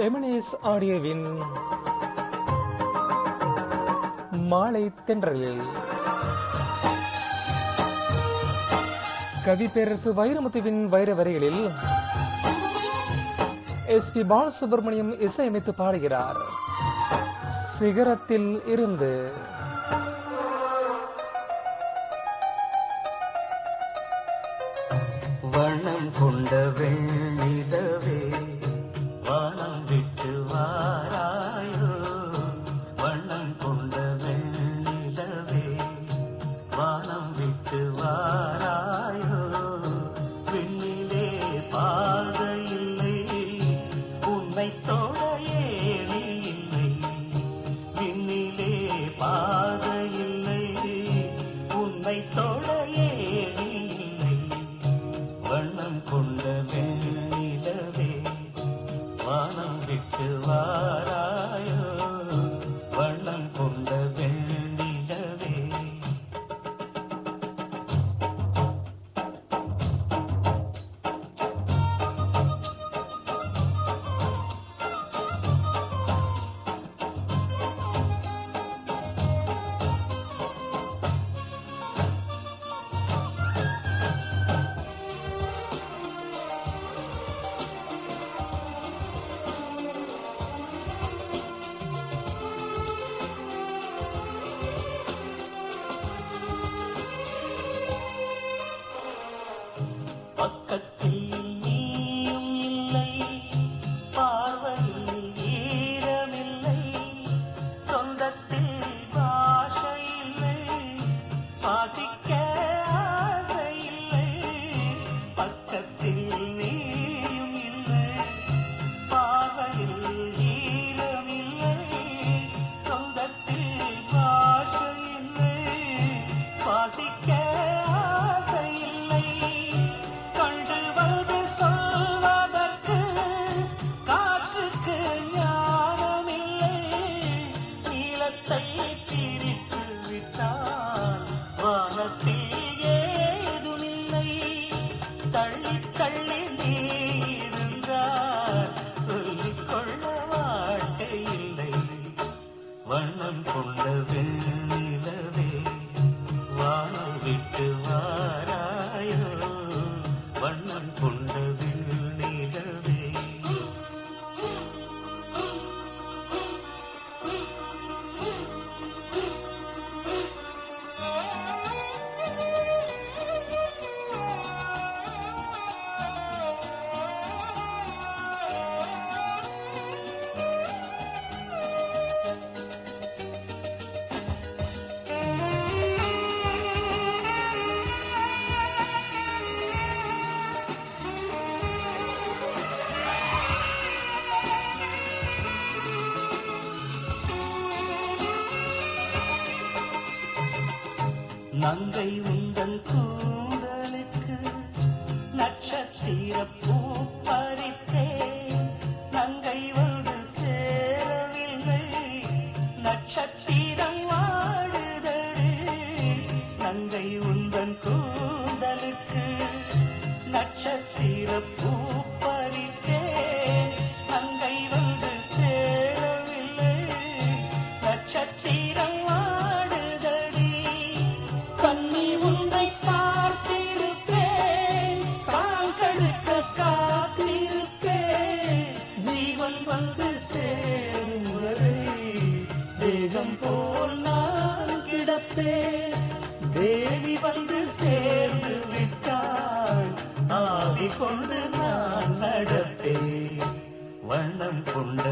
எமினேஸ் ஆடியோவின் மாலை தென்றலில் கவி பேரரசு வைரமுத்துவின் வைர வரிகளில் SP பாலசுப்ரமணியம் இசையமைத்து பாடுகிறார். சிகரத்தில் இருந்து. வண்ணம் கொண்ட வெண்ணிலவே வானம் விட்டு வாராயோ, வண்ணம் கொண்ட வெண்ணிலவே வானம் விட்டு வாராயோ, விண்ணிலே பாதை இல்லை உன்னை தொட ஏணி இல்லை, விண்ணிலே பாதை இல்லை உன்னை தொட ஏணி இல்லை, வண்ணம் கொண்ட வெண்ணிலவே வானம் விட்டு வாராயோ, வண்ணம் கொண்ட வெண்ணிலவே. பக்கத்தில் நீயும் இல்லை, பார்வையில் ஈரமில்லை, சொந்தத்தில் பாஷை இல்லை, சுவாசிக்க ஆசை இல்லை. பக்கத்தில் நீயும் இல்லை, பார்வையில் ஈரமில்லை, சொந்தத்தில் பாஷை இல்லை, சுவாசிக்க ஆசை இல்லை. கண்டு வந்து சொல்வதற்கு காற்றுக்கு ஞானமில்லை, நீளத்தை பிரித்து விட்டால் வானத்தில் ஏதுமில்லை. தள்ளி தள்ளி நீ இருந்தால் சொல்லிக்கொள்ள வாழ்க்கை இல்லை, வண்ணம் கொண்ட வெண்ணிலவே வானம் விட்டு வாராயோ, வண்ணம் கொண்ட வெண்ணிலவே. நங்கை உந்தன் கூந்தலுக்கு நட்சத்திர பூ பறித்தேன், நங்கை வந்து சேரவில்லை, நட்சத்திரம் வாடுதடி. நங்கை உந்தன் கூந்தலுக்கு நட்சத்திர பூ பறித்தேன், நங்கை வந்து சேரவில்லை, நட்சத்திரம் வாடுதடி. கண்ணி உன்னை பார்த்திருப்பேன், கால்களுக்க காத்திருப்பேன், ஜீவன் வந்து சேரும் வரை தேகம் போல் நான் கிடப்பேன். தேவி வந்து சேர்ந்து விட்டாள், ஆவி கொண்டு நான் நடப்பேன், வண்ணம் கொண்ட